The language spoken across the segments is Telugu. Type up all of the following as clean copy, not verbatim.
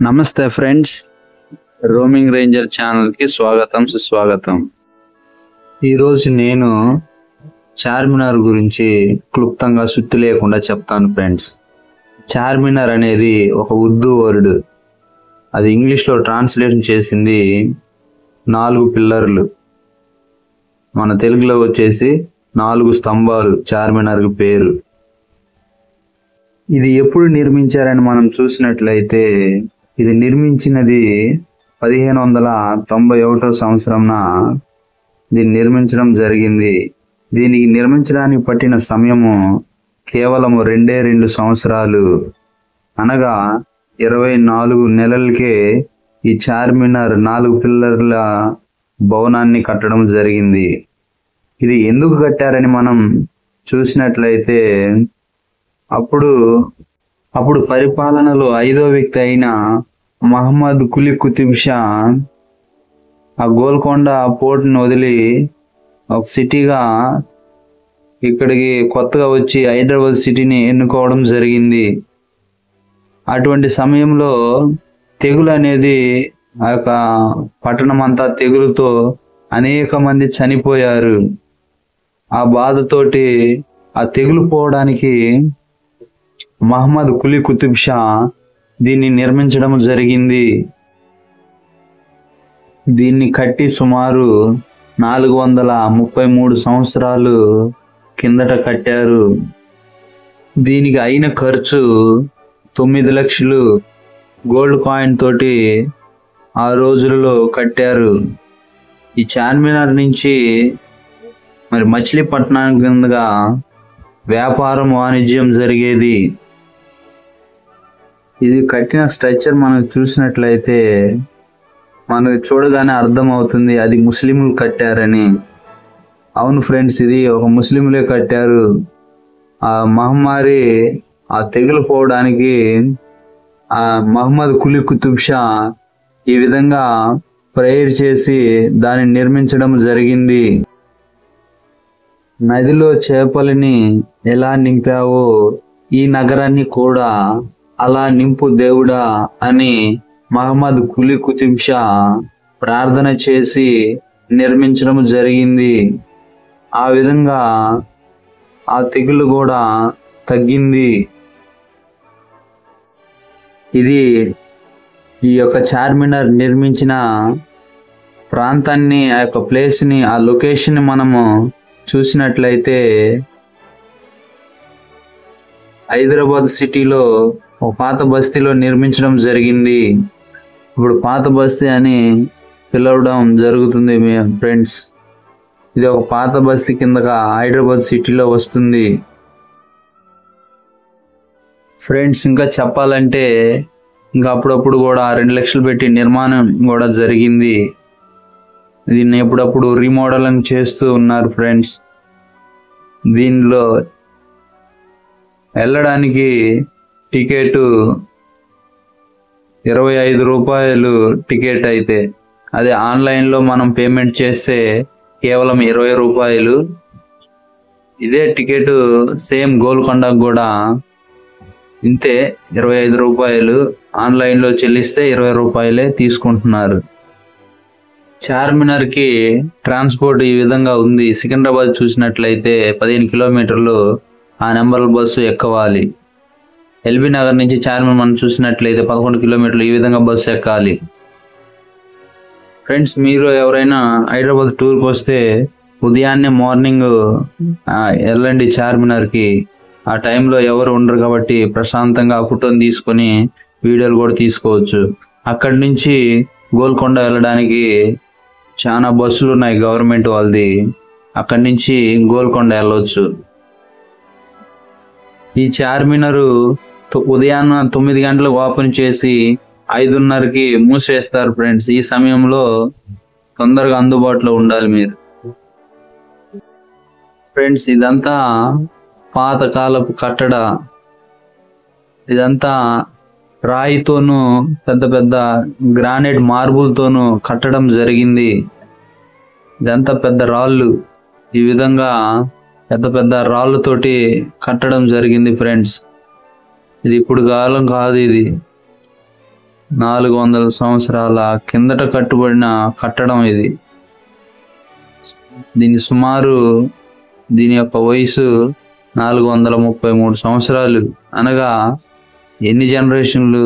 నమస్తే ఫ్రెండ్స్, రోమింగ్ రేంజర్ ఛానల్కి స్వాగతం సుస్వాగతం. ఈరోజు నేను చార్మినార్ గురించి క్లుప్తంగా సుత్తి లేకుండా చెప్తాను ఫ్రెండ్స్. చార్మినార్ అనేది ఒక ఉర్దూ వర్డ్. అది ఇంగ్లీష్లో ట్రాన్స్లేషన్ చేసింది 4 పిల్లర్లు. మన తెలుగులో వచ్చేసి 4 స్తంభాలు చార్మినార్కి పేరు. ఇది ఎప్పుడు నిర్మించారని మనం చూసినట్లయితే ఇది నిర్మించినది 1591 సంవత్సరంన దీన్ని నిర్మించడం జరిగింది. దీనికి నిర్మించడానికి పట్టిన సమయము కేవలం 2 సంవత్సరాలు, అనగా 24 నెలలకే ఈ చార్మినార్ 4 పిల్లర్ల భవనాన్ని కట్టడం జరిగింది. ఇది ఎందుకు కట్టారని మనం చూసినట్లయితే అప్పుడు పరిపాలనలో 5వ వ్యక్తి అయిన మహమ్మద్ కులీ కుతుబ్ షా ఆ గోల్కొండ పోర్ట్ని వదిలి ఒక సిటీగా ఇక్కడికి కొత్తగా వచ్చి హైదరాబాద్ సిటీని ఎన్నుకోవడం జరిగింది. అటువంటి సమయంలో తెగులు అనేది ఆ యొక్క పట్టణం అంతా తెగులుతో అనేక మంది చనిపోయారు. ఆ బాధతోటి ఆ తెగులు పోవడానికి మహమ్మద్ కులీ కుతుబ్ షా దీన్ని నిర్మించడం జరిగింది. దీన్ని కట్టి సుమారు 433 సంవత్సరాలు కిందట కట్టారు. దీనికి అయిన ఖర్చు 9 లక్షలు గోల్డ్ కాయిన్ తోటి ఆ రోజులలో కట్టారు. ఈ చార్మినార్ నుంచి మచిలీపట్నం కిందగా వ్యాపారం వాణిజ్యం జరిగేది. ఇది కట్టిన స్ట్రక్చర్ మనం చూసినట్లయితే మనకు చూడగానే అర్థమవుతుంది అది ముస్లింలు కట్టారని. అవును ఫ్రెండ్స్, ఇది ఒక ముస్లింలే కట్టారు. ఆ మహమ్మారి ఆ తెగులు పోవడానికి ఆ మహమ్మద్ కులీ కుతుబ్ షా ఈ విధంగా ప్రేయర్ చేసి దాన్ని నిర్మించడం జరిగింది. నదిలో చేపలని ఎలా నింపావో ఈ నగరాన్ని కూడా అలా నింపు దేవుడా అని మహమ్మద్ కులీ కుతుబ్ షా ప్రార్థన చేసి నిర్మించడం జరిగింది. ఆ విధంగా ఆ తెగులు కూడా తగ్గింది. ఇది ఈ యొక్క చార్మినార్ నిర్మించిన ప్రాంతాన్ని, ఆ యొక్క ప్లేస్ని, ఆ లొకేషన్ని మనము చూసినట్లయితే హైదరాబాద్ సిటీలో ఒక పాత బస్తీలో నిర్మించడం జరిగింది. ఇప్పుడు పాత బస్తీ అని పిలవడం జరుగుతుంది ఫ్రెండ్స్. ఇది ఒక పాత బస్తీ కిందగా హైదరాబాద్ సిటీలో వస్తుంది ఫ్రెండ్స్. ఇంకా చెప్పాలంటే ఇంకా అప్పుడప్పుడు కూడా 2 లక్షలు పెట్టి నిర్మాణం కూడా జరిగింది. దీన్ని ఎప్పుడప్పుడు రీమోడలింగ్ చేస్తూ ఉన్నారు ఫ్రెండ్స్. దీనిలో వెళ్ళడానికి టికెట్ 25 రూపాయలు టికెట్ అయితే, అదే ఆన్లైన్లో మనం పేమెంట్ చేస్తే కేవలం 20 రూపాయలు. ఇదే టికెట్ సేమ్ గోల్కొండకు కూడా ఇంతే 25 రూపాయలు. ఆన్లైన్లో చెల్లిస్తే 20 రూపాయలే తీసుకుంటున్నారు. చార్మినార్కి ట్రాన్స్పోర్ట్ ఈ విధంగా ఉంది. సికింద్రాబాద్ చూసినట్లయితే 15 కిలోమీటర్లు ఆ నెంబర్ల బస్సు ఎక్కవాలి. ఎల్బీ నగర్ నుంచి చార్మినార్ మనం చూసినట్లయితే 11 కిలోమీటర్లు ఈ విధంగా బస్సు ఎక్కాలి. ఫ్రెండ్స్, మీరు ఎవరైనా హైదరాబాద్ టూర్కి వస్తే ఉదయాన్నే మార్నింగ్ వెళ్ళండి చార్మినార్కి. ఆ టైంలో ఎవరు ఉండరు కాబట్టి ప్రశాంతంగా ఫోటోని తీసుకొని వీడియోలు కూడా తీసుకోవచ్చు. అక్కడి నుంచి గోల్కొండ వెళ్ళడానికి చాలా బస్సులు ఉన్నాయి గవర్నమెంట్ వాళ్ళది. అక్కడి నుంచి గోల్కొండ వెళ్ళవచ్చు. ఈ చార్మినారు ఉదయాన్న 9 గంటలకు ఓపెన్ చేసి 5:30కి మూసేస్తారు ఫ్రెండ్స్. ఈ సమయంలో తొందరగా అందుబాటులో ఉండాలి మీరు. ఫ్రెండ్స్, ఇదంతా పాతకాలపు కట్టడ. ఇదంతా రాయితోనూ పెద్ద పెద్ద గ్రానైట్ మార్బుల్తోనూ కట్టడం జరిగింది. ఇదంతా పెద్ద రాళ్ళు. ఈ విధంగా పెద్ద పెద్ద రాళ్ళతోటి కట్టడం జరిగింది ఫ్రెండ్స్. ఇది ఇప్పుడు కాలం కాదు. ఇది 400 సంవత్సరాల కిందట కట్టుబడిన కట్టడం ఇది. దీని యొక్క వయసు 433 సంవత్సరాలు. అనగా ఎన్ని జనరేషన్లు?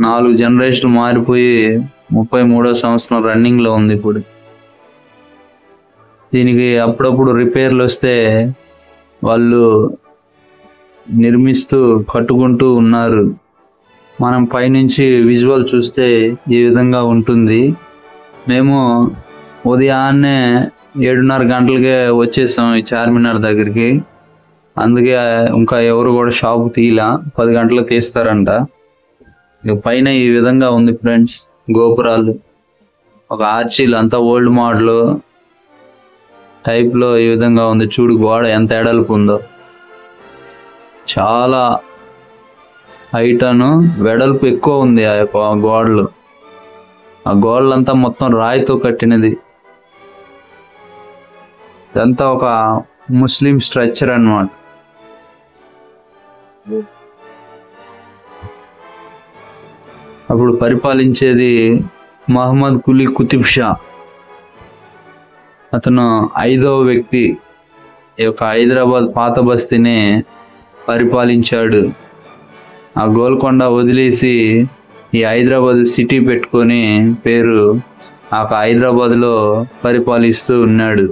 4 జనరేషన్లు మారిపోయి 33వ సంవత్సరం రన్నింగ్ లో ఉంది ఇప్పుడు. దీనికి అప్పుడప్పుడు రిపేర్లు వస్తే వాళ్ళు నిర్మిస్తూ కట్టుకుంటూ ఉన్నారు. మనం పైనుంచి విజువల్ చూస్తే ఈ విధంగా ఉంటుంది. మేము ఉదయాన్నే 7:30 గంటలకే వచ్చేసాం ఈ చార్మినార్ దగ్గరికి. అందుకే ఇంకా ఎవరు కూడా షాపు తీయలా, 10 గంటలకు తీస్తారంట. ఇక పైన ఈ విధంగా ఉంది ఫ్రెండ్స్, గోపురాలు, ఒక ఆర్చీలు, అంతా ఓల్డ్ మోడల్ టైప్ లో ఈ విధంగా ఉంది. చూడు గోడ ఎంత ఎడల్పు ఉందో, చాలా హైట్ అను వెడల్పు ఎక్కువ ఉంది ఆ యొక్క గోడలు. ఆ గోడలంతా మొత్తం రాయితో కట్టినది. ఇదంతా ఒక ముస్లిం స్ట్రక్చర్ అన్నమాట. అప్పుడు పరిపాలించేది మహమ్మద్ కులీ కుతుబ్ షా. అతను 5వ వ్యక్తి. ఈ యొక్క హైదరాబాద్ పాత బస్తీని పరిపాలించాడు. ఆ గోల్కొండ వదిలేసి ఈ హైదరాబాద్ సిటీ పెట్టుకొని పేరు ఆ హైదరాబాద్లో పరిపాలిస్తూ ఉన్నాడు.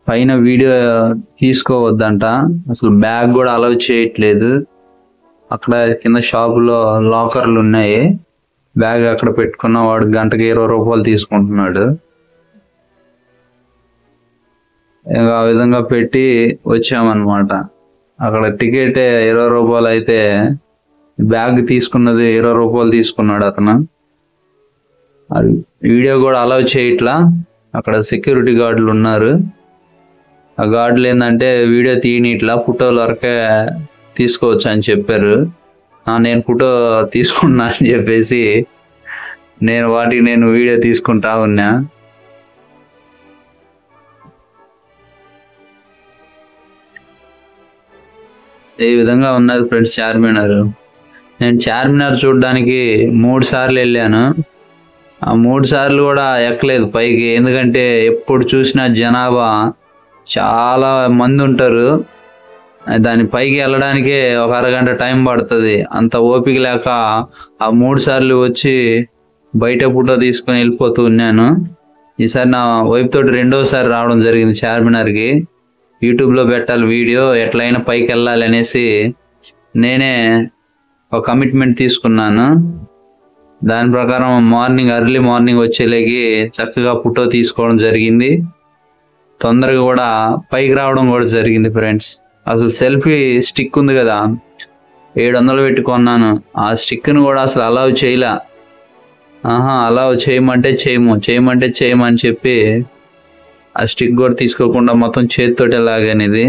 పైన వీడియో తీసుకోవద్దంట, అసలు బ్యాగ్ కూడా అలౌ చేయట్లేదు. అక్కడ కింద షాపులో లాకర్లు ఉన్నాయి, బ్యాగ్ అక్కడ పెట్టుకున్న వాడు గంటకి 20 రూపాయలు తీసుకుంటున్నాడు. ఇంకా ఆ విధంగా పెట్టి వచ్చామన్నమాట. అక్కడ టికెట్ 20 రూపాయలు అయితే బ్యాగ్ తీసుకున్నది 20 రూపాయలు తీసుకున్నాడు అతను. వీడియో కూడా అలౌ చేయట్లా, అక్కడ సెక్యూరిటీ గార్డులు ఉన్నారు. ఆ గార్డులు ఏంటంటే వీడియో తీయనిట్లా, ఫోటోలు వరకే తీసుకోవచ్చు అని చెప్పారు. నేను ఫోటో తీసుకున్నా అని చెప్పేసి నేను వీడియో తీసుకుంటా ఉన్నా. ఈ విధంగా ఉన్నది ఫ్రెండ్స్ చార్మినార్. నేను చార్మినార్ చూడడానికి 3 సార్లు వెళ్ళాను. ఆ 3 సార్లు కూడా ఎక్కలేదు పైకి, ఎందుకంటే ఎప్పుడు చూసినా జనాభా చాలా మంది ఉంటారు. దాని పైకి వెళ్ళడానికే ఒక అరగంట టైం పడుతుంది. అంత ఓపిక లేక ఆ 3 సార్లు వచ్చి బయట ఫోటో తీసుకొని వెళ్ళిపోతూ ఉన్నాను. ఈసారి నా వైఫ్ తోటి 2వసారి రావడం జరిగింది చార్మినార్కి. యూట్యూబ్లో పెట్టాలి వీడియో, ఎట్లయినా పైకి వెళ్ళాలి అనేసి నేనే ఒక కమిట్మెంట్ తీసుకున్నాను. దాని ప్రకారం ఎర్లీ మార్నింగ్ వచ్చేలాగి చక్కగా ఫోటో తీసుకోవడం జరిగింది. తొందరగా కూడా పైకి రావడం కూడా జరిగింది ఫ్రెండ్స్. అసలు సెల్ఫీ స్టిక్ ఉంది కదా, 700 పెట్టుకున్నాను. ఆ స్టిక్ను కూడా అసలు అలౌ చేయలే. అలౌ చేయమంటే చేయమని చెప్పి ఆ స్టిక్ కూడా తీసుకోకుండా మొత్తం చేతితోటే లాగానిది.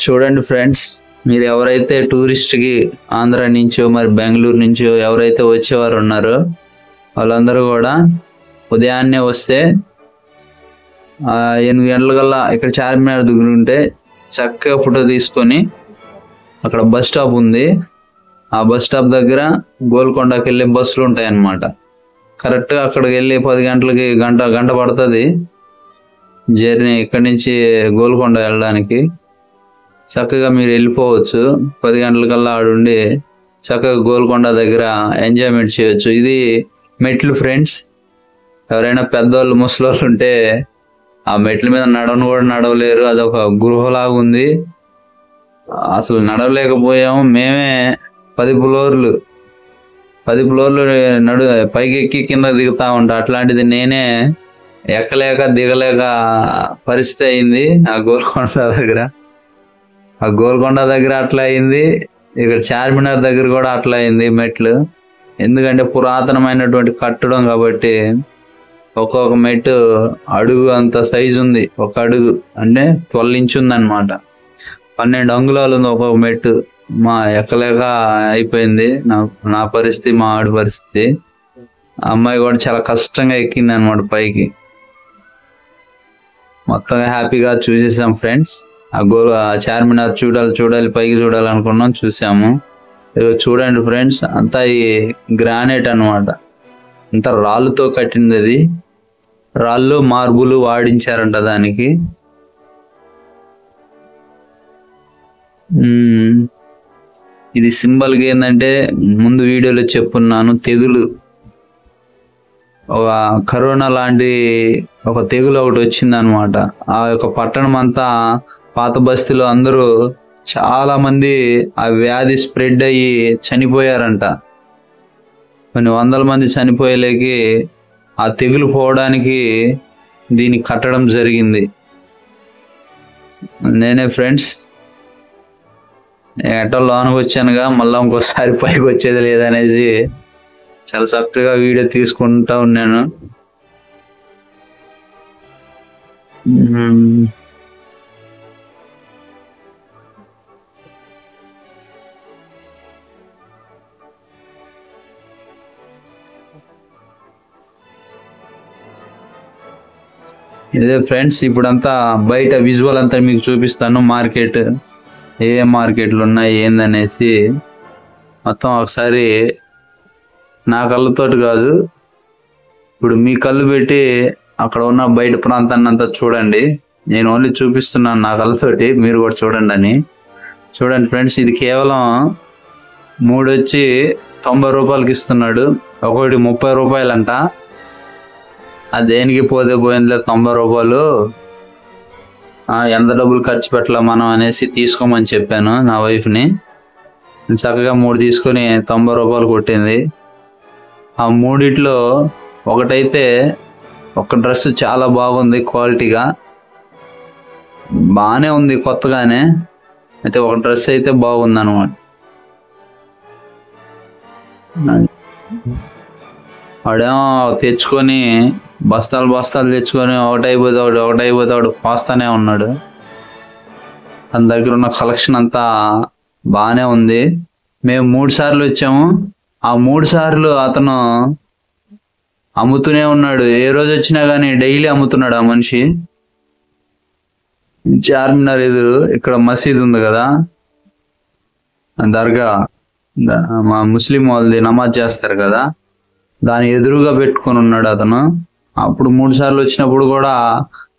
చూడండి ఫ్రెండ్స్, మీరు ఎవరైతే టూరిస్ట్కి ఆంధ్ర నుంచో మరి బెంగళూరు నుంచో ఎవరైతే వచ్చేవారు ఉన్నారో వాళ్ళందరూ కూడా ఉదయాన్నే వస్తే 8 గంటలకల్లా ఇక్కడ చార్మినార్ దగ్గర ఉంటే చక్కగా ఫోటో తీసుకొని, అక్కడ బస్ స్టాప్ ఉంది, ఆ బస్ స్టాప్ దగ్గర గోల్కొండకి వెళ్ళే బస్సులు ఉంటాయి అన్నమాట. కరెక్ట్గా అక్కడికి వెళ్ళి 10 గంటలకి గంట పడుతుంది జర్నీ ఇక్కడి నుంచి గోల్కొండ వెళ్ళడానికి. చక్కగా మీరు వెళ్ళిపోవచ్చు 10 గంటలకల్లా ఆడుండి చక్కగా గోల్కొండ దగ్గర ఎంజాయ్మెంట్ చేయొచ్చు. ఇది మెట్లు ఫ్రెండ్స్. ఎవరైనా పెద్దవాళ్ళు ముసలోళ్ళు ఉంటే ఆ మెట్ల మీద నడవలేరు. అదొక గృహలాగా ఉంది. అసలు నడవలేకపోయాము. మేమే 10 ఫ్లోర్లు పైకి ఎక్కి కింద దిగుతా ఉంటా. అట్లాంటిది నేనే ఎక్కలేక దిగలేక పరిస్థితి అయింది ఆ గోల్కొండ దగ్గర అట్లా అయింది. ఇక్కడ చార్మినార్ దగ్గర కూడా అట్లా అయింది మెట్లు. ఎందుకంటే పురాతనమైనటువంటి కట్టడం కాబట్టి ఒక్కొక్క మెట్టు అడుగు అంత సైజు ఉంది. ఒక అడుగు అంటే 12 ఇంచ్ ఉంది అనమాట. 12 అంగుళాలు ఉంది ఒక్కొక్క మెట్టు. ఎక్కలేక అయిపోయింది నా పరిస్థితి, మా ఆడి పరిస్థితి. ఆ అమ్మాయి కూడా చాలా కష్టంగా ఎక్కింది అనమాట పైకి. మొత్తం హ్యాపీగా చూసేసాం ఫ్రెండ్స్. ఆ చార్మినార్ చూడాలి పైకి చూడాలనుకున్నాం, చూసాము. చూడండి ఫ్రెండ్స్, అంతా ఈ గ్రానైట్ అన్నమాట, అంతా రాళ్ళుతో కట్టింది. అది రాళ్ళు మార్బుల్ వాడించారంట దానికి. ఇది సింబల్ గా ఏంటంటే, ముందు వీడియోలో చెప్పున్నాను, తెగులు, ఒక కరోనా లాంటి ఒక తెగులు ఒకటి వచ్చింది అనమాట. ఆ యొక్క పట్టణం అంతా, పాత బస్తీలో అందరూ చాలా మంది ఆ వ్యాధి స్ప్రెడ్ అయ్యి చనిపోయారంట. కొన్ని వందల మంది చనిపోయేలేకి ఆ తెగులు పోవడానికి దీన్ని కట్టడం జరిగింది. నేనే ఫ్రెండ్స్ ఎటో లోనకి వచ్చానుగా, మళ్ళీ ఇంకోసారి పైకి వచ్చేది లేదనేసి చాలా చక్కగా వీడియో తీసుకుంటా ఉన్నాను. ఇదే ఫ్రెండ్స్, ఇప్పుడంతా బయట విజువల్ అంతా మీకు చూపిస్తాను. మార్కెట్, ఏ మార్కెట్లు ఉన్నాయి ఏందనేసి మొత్తం ఒకసారి నా కళ్ళతోటి కాదు, ఇప్పుడు మీ కళ్ళు పెట్టి అక్కడ ఉన్న బయట ప్రాంతాన్ని అంతా చూడండి. నేను ఓన్లీ చూపిస్తున్నాను నా కళ్ళతోటి, మీరు కూడా చూడండి అని. చూడండి ఫ్రెండ్స్, ఇది కేవలం 3 వచ్చి 90 రూపాయలకి ఇస్తున్నాడు, ఒకటి 30 రూపాయలంట. అది దేనికి పోతే పోయిందిలే 90 రూపాయలు, ఎంత డబ్బులు ఖర్చు పెట్టాల మనం అనేసి తీసుకోమని చెప్పాను నా వైఫ్ని. చక్కగా 3 తీసుకొని 90 రూపాయలు కొట్టింది. ఆ 3 ఒకటైతే ఒక డ్రెస్ చాలా బాగుంది, క్వాలిటీగా బాగానే ఉంది కొత్తగానే. అయితే ఒక డ్రెస్ అయితే బాగుంది అనమాట. వాడేమో తెచ్చుకొని బస్తాలు తెచ్చుకొని ఒకటైపోతే ఒకటి పోస్తానే ఉన్నాడు. తన దగ్గర ఉన్న కలెక్షన్ అంతా బాగానే ఉంది. మేము 3 సార్లు వచ్చాము. ఆ 3 సార్లు అతను అమ్ముతూనే ఉన్నాడు. ఏ రోజు వచ్చినా కానీ డైలీ అమ్ముతున్నాడు ఆ మనిషి. చార్మినార్ ఎదురు ఇక్కడ మసీద్ ఉంది కదా, దర్గా, మా ముస్లిం వాళ్ళది నమాజ్ చేస్తారు కదా, దాని ఎదురుగా పెట్టుకొని ఉన్నాడు అతను. అప్పుడు 3 సార్లు వచ్చినప్పుడు కూడా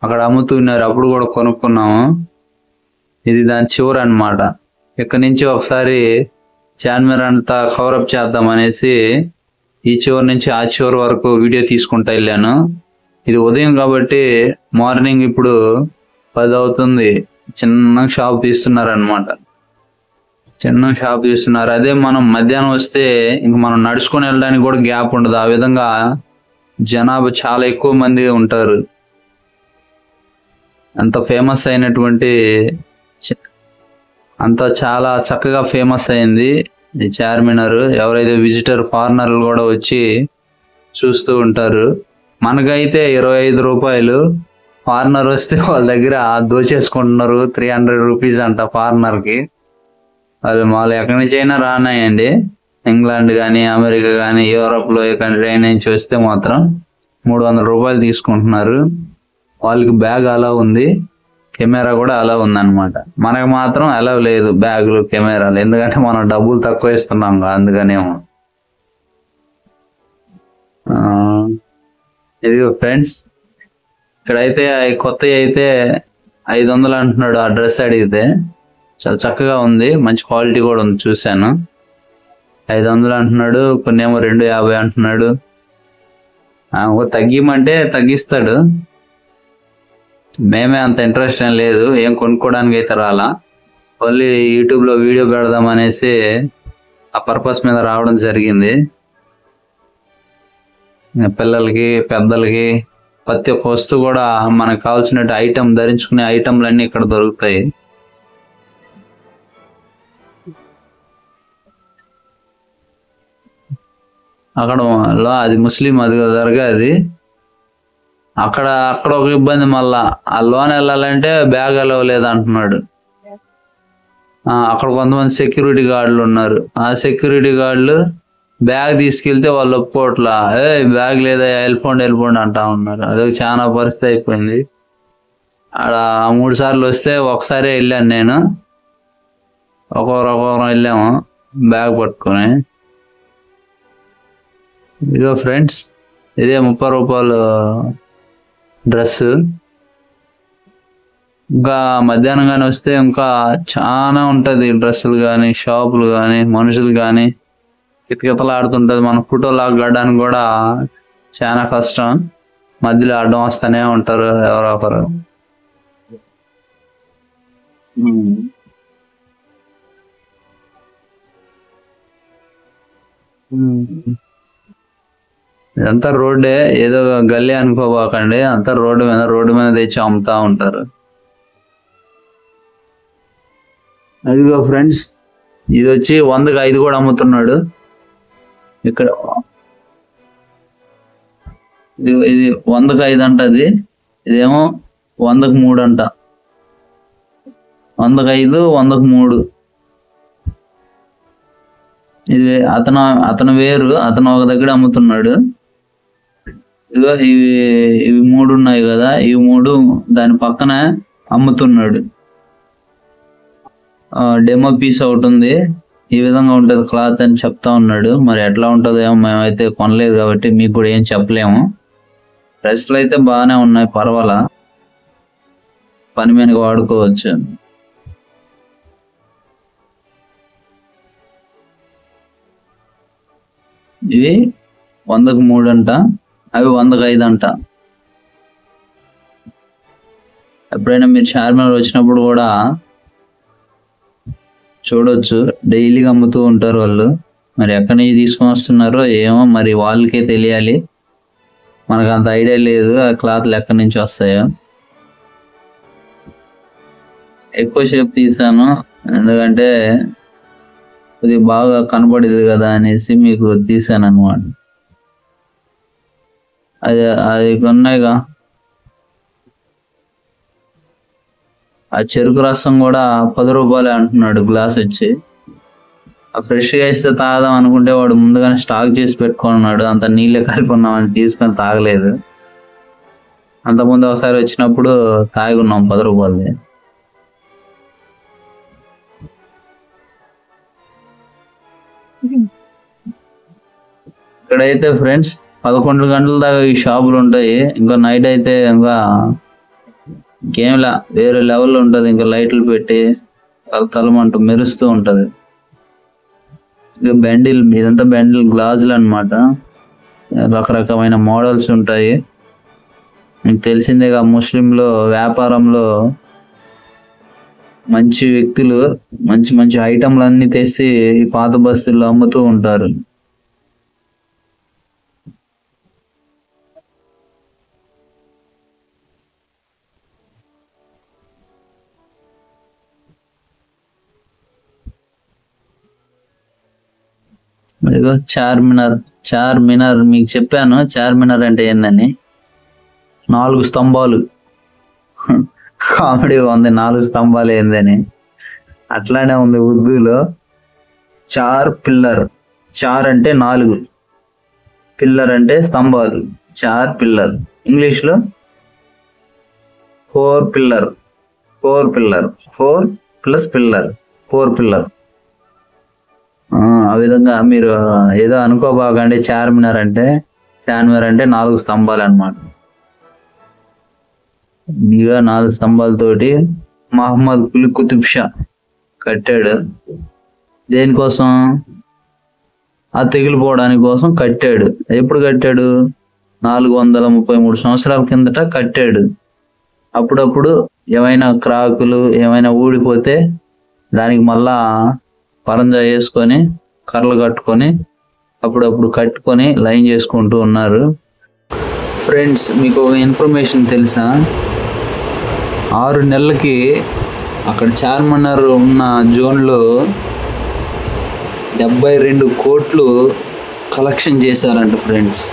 అక్కడ అమ్ముతున్నారు, అప్పుడు కూడా కొనుక్కున్నాము. ఇది దాని చివరి అన్నమాట. ఇక్కడ నుంచి ఒకసారి చార్మినార్ అంతా కవరప్ చేద్దాం అనేసి ఈ చివరి నుంచి ఆ చివరి వరకు వీడియో తీసుకుంటా వెళ్ళాను. ఇది ఉదయం కాబట్టి మార్నింగ్ ఇప్పుడు 10 అవుతుంది. చిన్న షాప్ తీస్తున్నారు అనమాట, చిన్న షాప్ తీస్తున్నారు. అదే మనం మధ్యాహ్నం వస్తే ఇంక మనం నడుచుకొని వెళ్ళడానికి కూడా గ్యాప్ ఉండదు. ఆ విధంగా జనాభా చాలా ఎక్కువ మంది ఉంటారు. అంత ఫేమస్ అయినటువంటి, అంత చాలా చక్కగా ఫేమస్ అయింది ఈ చార్మినార్. ఎవరైతే విజిటర్ ఫారినర్లు కూడా వచ్చి చూస్తూ ఉంటారు. మనకైతే 25 రూపాయలు, ఫారినర్ వస్తే వాళ్ళ దగ్గర దోచేసుకుంటున్నారు. 300 రూపీస్ అంట ఫారినర్కి. వాళ్ళు ఎక్కడి నుంచి అయినా రానాయండి, ఇంగ్లాండ్ కానీ అమెరికా కానీ యూరోప్లో ఏ కంట్రీ అయినా నుంచి వస్తే మాత్రం 300 రూపాయలు తీసుకుంటున్నారు. వాళ్ళకి బ్యాగ్ అలా ఉంది, కెమెరా కూడా అలా ఉందన్నమాట. మనకు మాత్రం అలా లేదు బ్యాగులు కెమెరాలు, ఎందుకంటే మనం డబ్బులు తక్కువ ఇస్తున్నాం అందుకనేమో. ఇదిగో ఫ్రెండ్స్, ఇక్కడైతే కొత్తవి అయితే 500 అంటున్నాడు ఆ డ్రెస్ అడిగితే. చాలా చక్కగా ఉంది, మంచి క్వాలిటీ కూడా ఉంది, చూశాను. 500 అంటున్నాడు, కొన్ని ఏమో 250 అంటున్నాడు. తగ్గిమంటే తగ్గిస్తాడు. మేమే అంత ఇంట్రెస్ట్ ఏం లేదు, ఏం కొనుక్కోవడానికి అయితే రాలా. ఓన్లీ యూట్యూబ్లో వీడియో పెడదాం అనేసి ఆ పర్పస్ మీద రావడం జరిగింది. పిల్లలకి పెద్దలకి ప్రతి ఒక్క వస్తువు కూడా మనకు కావాల్సిన ఐటమ్, ధరించుకునే ఐటమ్లన్నీ ఇక్కడ దొరుకుతాయి. అక్కడ అది ముస్లిం అది దర్గా, అది అక్కడ ఒక ఇబ్బంది. మళ్ళా ఆ లోన్ వెళ్ళాలంటే బ్యాగ్ అలవ్ లేదంటున్నాడు. అక్కడ కొంతమంది సెక్యూరిటీ గార్డులు ఉన్నారు. ఆ సెక్యూరిటీ గార్డులు బ్యాగ్ తీసుకెళ్తే వాళ్ళు ఒప్పుకోవట్లా, బ్యాగ్ లేదా, వెళ్ళిపోండి అంటా ఉన్నారు. అదొక చాలా పరిస్థితి అయిపోయింది. ఆడ 3 సార్లు వస్తే ఒకసారి వెళ్ళాను నేను, ఒక్కొక్కరు వెళ్ళాము బ్యాగ్ పట్టుకొని. ఇదిగో ఫ్రెండ్స్, ఇదే 30 రూపాయలు డ్రెస్. ఇంకా మధ్యాహ్నం కానీ వస్తే ఇంకా చాలా ఉంటుంది, డ్రెస్సులు కానీ, షాపులు కానీ, మనుషులు కానీ కితకితలాడుతుంటది. మన ఫోటో లాగడానికి కూడా చాలా కష్టం, మధ్యలో అడ్డం వస్తూనే ఉంటారు ఎవరో ఒకరు. ఇదంతా రోడ్డే, ఏదో గల్లీ అనుకోబాకండి, అంతా రోడ్డు మీద తెచ్చి అమ్ముతా ఉంటారు. అదిగో ఫ్రెండ్స్, ఇది వచ్చి 100కి 5 కూడా అమ్ముతున్నాడు ఇక్కడ. ఇది 100కి 5 అంట, ఇదేమో 100కి 3 అంట. 100కి 5, 100కి 3. ఇది అతను వేరు, అతను ఒక దగ్గర అమ్ముతున్నాడు. ఇదిగో ఇవి 3 ఉన్నాయి కదా, ఇవి 3 దాని పక్కన అమ్ముతున్నాడు. డెమో పీస్ ఒకటి ఉంది, ఈ విధంగా ఉంటుంది క్లాత్ అని చెప్తా ఉన్నాడు. మరి ఎట్లా ఉంటుందో ఏమో, మేమైతే కొనలేదు కాబట్టి మీకు కూడా ఏం చెప్పలేము. డ్రెస్సులు అయితే బాగానే ఉన్నాయి, పర్వాలా, పని మీద వాడుకోవచ్చు. ఇవి 100కి 3 అంట, అవి 100కి 5 అంట. ఎప్పుడైనా మీరు చార్మినార్ వచ్చినప్పుడు కూడా చూడొచ్చు, డైలీగా అమ్ముతూ ఉంటారు వాళ్ళు. మరి ఎక్కడి నుంచి తీసుకొని వస్తున్నారో ఏమో, మరి వాళ్ళకే తెలియాలి, మనకు అంత ఐడియా లేదు ఆ క్లాత్లు ఎక్కడి నుంచి వస్తాయో. ఎక్కువసేపు తీసాను ఎందుకంటే ఇది బాగా కనపడేది కదా అనేసి మీకు తీసాను అన్నమాట. అది ఉన్నాయిగా, ఆ చెరుకు రసం కూడా 10 రూపాయలే అంటున్నాడు గ్లాస్ వచ్చి. ఆ ఫ్రెష్గా ఇస్తే తాగదాం అనుకుంటే వాడు ముందుగానే స్టాక్ చేసి పెట్టుకున్నాడు, అంత నీళ్ళే కలిపి తీసుకొని తాగలేదు. అంతకుముందు ఒకసారి వచ్చినప్పుడు తాగి ఉన్నాం 10 రూపాయలది. ఇక్కడైతే ఫ్రెండ్స్ 11 గంటల దాకా ఈ షాపులు ఉంటాయి. ఇంకా నైట్ అయితే ఇంకా ఇంకేంలా వేరే లెవెల్లో ఉంటుంది, ఇంకా లైట్లు పెట్టి తలమంటూ మెరుస్తూ ఉంటది. ఇక ఇదంతా బెండిల్ గ్లాసులు అన్నమాట. రకరకమైన మోడల్స్ ఉంటాయి. మీకు తెలిసిందేగా, ముస్లింలో వ్యాపారంలో మంచి వ్యక్తులు మంచి మంచి ఐటమ్లు అన్ని తెచ్చి ఈ పాత బస్తీల్లో అమ్ముతూ ఉంటారు. చార్మినార్ మీకు చెప్పాను, చార్మినార్ అంటే ఏందని. 4 స్తంభాలు. కామెడీ ఉంది, 4 స్తంభాలు ఏందని. అట్లానే ఉంది ఉర్దూలో, చార్ పిల్లర్. చార్ అంటే 4, పిల్లర్ అంటే స్తంభాలు. చార్ పిల్లర్. ఇంగ్లీష్లో 4 pillar. 4 pillar, 4 plus pillar, 4 pillar. ఆ విధంగా మీరు ఏదో అనుకోబాకండి. చార్మినార్ అంటే 4 స్తంభాలు అన్నమాట. ఇక 4 స్తంభాలతోటి మహమ్మద్ కులీ కుతుబ్ షా కట్టాడు. దేనికోసం? ఆ తెగిలిపోవడానికి కోసం కట్టాడు. ఎప్పుడు కట్టాడు? 433 సంవత్సరాల కిందట కట్టాడు. అప్పుడప్పుడు ఏమైనా క్రాకులు ఏమైనా ఊడిపోతే దానికి మళ్ళా పరంజా వేసుకొని కర్రలు కట్టుకొని అప్పుడప్పుడు కట్టుకొని లైన్ చేసుకుంటూ ఉన్నారు. ఫ్రెండ్స్, మీకు ఒక ఇన్ఫర్మేషన్ తెలుసా? 6 నెలలకి అక్కడ చార్మినార్ ఉన్న జోన్లో 72 కోట్లు కలెక్షన్ చేశారంట ఫ్రెండ్స్.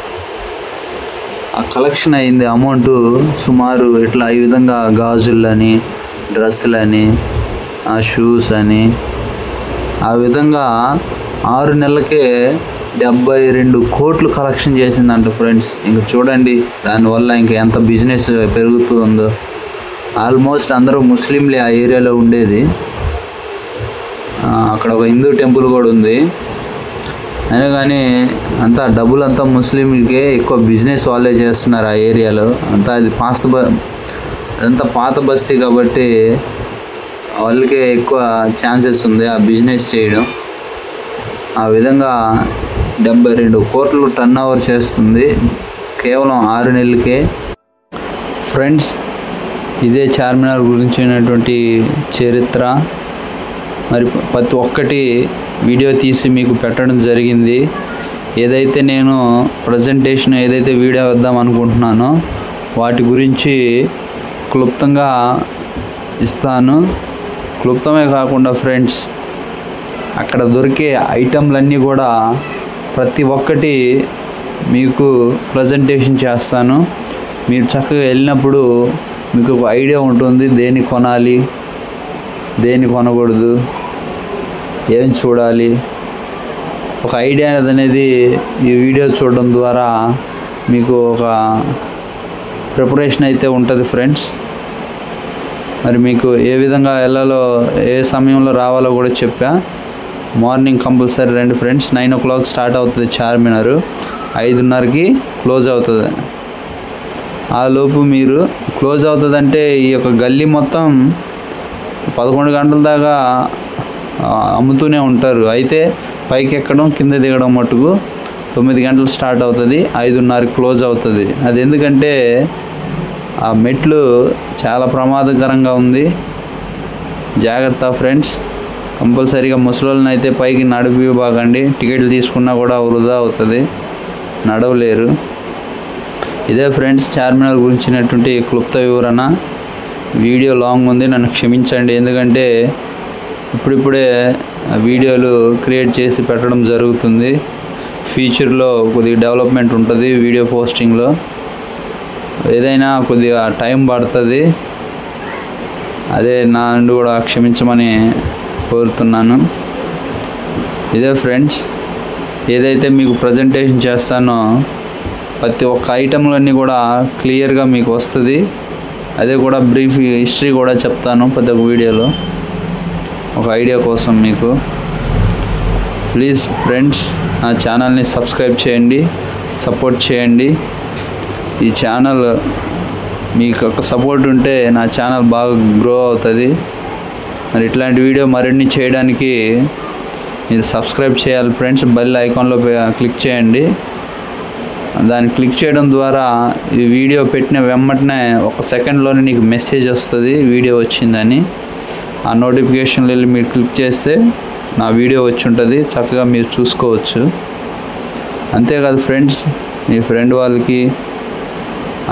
ఆ కలెక్షన్ అయింది అమౌంట్ సుమారు ఇట్లా ఈ విధంగా గాజులని, డ్రెస్సులని, షూస్ అని, ఆ విధంగా 6 నెలలకే 72 కోట్లు కలెక్షన్ చేసిందంట ఫ్రెండ్స్. ఇంక చూడండి దానివల్ల ఇంక ఎంత బిజినెస్ పెరుగుతుందో. ఆల్మోస్ట్ అందరూ ముస్లింలే ఆ ఏరియాలో ఉండేది. అక్కడ ఒక హిందూ టెంపుల్ కూడా ఉంది. అయినా కానీ అంతా డబ్బులంతా ముస్లింలకే ఎక్కువ, బిజినెస్ వాళ్ళే చేస్తున్నారు ఆ ఏరియాలో అంతా. అది అదంతా పాత బస్తీ కాబట్టి వాళ్ళకే ఎక్కువ ఛాన్సెస్ ఉంది ఆ బిజినెస్ చేయడం. ఆ విధంగా 72 కోట్లు టర్న్ ఓవర్ చేస్తుంది కేవలం 6 నెలలకే. ఫ్రెండ్స్, ఇదే చార్మినార్ గురించినటువంటి చరిత్ర. మరి ప్రతి ఒక్కటి వీడియో తీసి మీకు పెట్టడం జరిగింది. ఏదైతే నేను ప్రజెంటేషన్ ఏదైతే వీడియో వద్దాం అనుకుంటున్నానో వాటి గురించి క్లుప్తంగా ఇస్తాను. క్లుప్తమే కాకుండా ఫ్రెండ్స్, అక్కడ దొరికే ఐటెంలన్నీ కూడా ప్రతి ఒక్కటి మీకు ప్రజెంటేషన్ చేస్తాను. మీరు చక్కగా వెళ్ళినప్పుడు మీకు ఒక ఐడియా ఉంటుంది, దేన్ని కొనాలి, దేన్ని కొనకూడదు, ఏం చూడాలి. ఒక ఐడియా అనేది ఈ వీడియో చూడడం ద్వారా మీకు ఒక ప్రిపరేషన్ అయితే ఉంటుంది ఫ్రెండ్స్. మరి మీకు ఏ విధంగా వెళ్ళాలో, ఏ సమయంలో రావాలో కూడా చెప్పా. మార్నింగ్ కంపల్సరీ రండి ఫ్రెండ్స్. 9 o'clock స్టార్ట్ అవుతుంది చార్మినార్, 5:30కి క్లోజ్ అవుతుంది. ఆ లోపు మీరు క్లోజ్ అవుతుందంటే ఈ యొక్క గల్లీ మొత్తం 11 గంటల దాకా అమ్ముతూనే ఉంటారు. అయితే పైకి ఎక్కడం కింద దిగడం మటుకు 9 గంటలు స్టార్ట్ అవుతుంది, 5:30కి క్లోజ్ అవుతుంది. అది ఎందుకంటే ఆ మెట్లు చాలా ప్రమాదకరంగా ఉంది. జాగ్రత్త ఫ్రెండ్స్. కంపల్సరీగా ముసలోళ్ళని అయితే పైకి నడిపివ్వకండి. టికెట్లు తీసుకున్నా కూడా వృధా అవుతుంది, నడవలేరు. ఇదే ఫ్రెండ్స్ చార్మినార్ గురించినటువంటి క్లుప్త వివరణ. వీడియో లాంగ్ ఉంది, నన్ను క్షమించండి. ఎందుకంటే ఇప్పుడిప్పుడే వీడియోలు క్రియేట్ చేసి పెట్టడం జరుగుతుంది. ఫ్యూచర్లో కొద్దిగా డెవలప్మెంట్ ఉంటుంది వీడియో పోస్టింగ్లో. ఏదైనా కొద్దిగా టైం పడుతుంది. అదే నా నుండి కూడా క్షమించమని కోరుతున్నాను. ఇదే ఫ్రెండ్స్, ఏదైతే మీకు ప్రజెంటేషన్ చేస్తానో ప్రతి ఒక్క ఐటెంలన్నీ కూడా క్లియర్గా మీకు వస్తుంది. అదే కూడా బ్రీఫ్ హిస్టరీ కూడా చెప్తాను ప్రతి ఒక్క వీడియోలో, ఒక ఐడియా కోసం మీకు. ప్లీజ్ ఫ్రెండ్స్, నా ఛానల్ని సబ్స్క్రైబ్ చేయండి, సపోర్ట్ చేయండి. ఈ ఛానల్ మీకు ఒక సపోర్ట్ ఉంటే నా ఛానల్ బాగా గ్రో అవుతుంది. మరి ఇట్లాంటి వీడియో మరిన్ని చేయడానికి మీరు సబ్స్క్రైబ్ చేయాలి ఫ్రెండ్స్. బెల్ ఐకాన్లో క్లిక్ చేయండి. దాన్ని క్లిక్ చేయడం ద్వారా ఈ వీడియో పెట్టిన వెంబటనే 1 సెకండ్లోనే నీకు మెసేజ్ వస్తుంది వీడియో వచ్చిందని. ఆ నోటిఫికేషన్ వెళ్ళి మీరు క్లిక్ చేస్తే నా వీడియో వచ్చి ఉంటుంది, చక్కగా మీరు చూసుకోవచ్చు. అంతేకాదు ఫ్రెండ్స్, మీ ఫ్రెండ్ వాళ్ళకి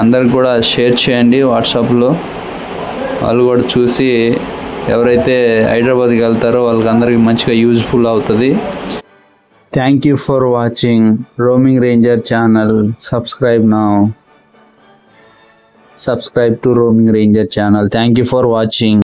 అందరికి కూడా షేర్ చేయండి వాట్సాప్లో. వాళ్ళు కూడా చూసి ఎవరైతే హైదరాబాద్కి వెళ్తారో వాళ్ళకి అందరికీ మంచిగా యూజ్ఫుల్ అవుతుంది. Thank you for watching roaming ranger channel. Subscribe now. Subscribe to Roaming Ranger channel. Thank you for watching.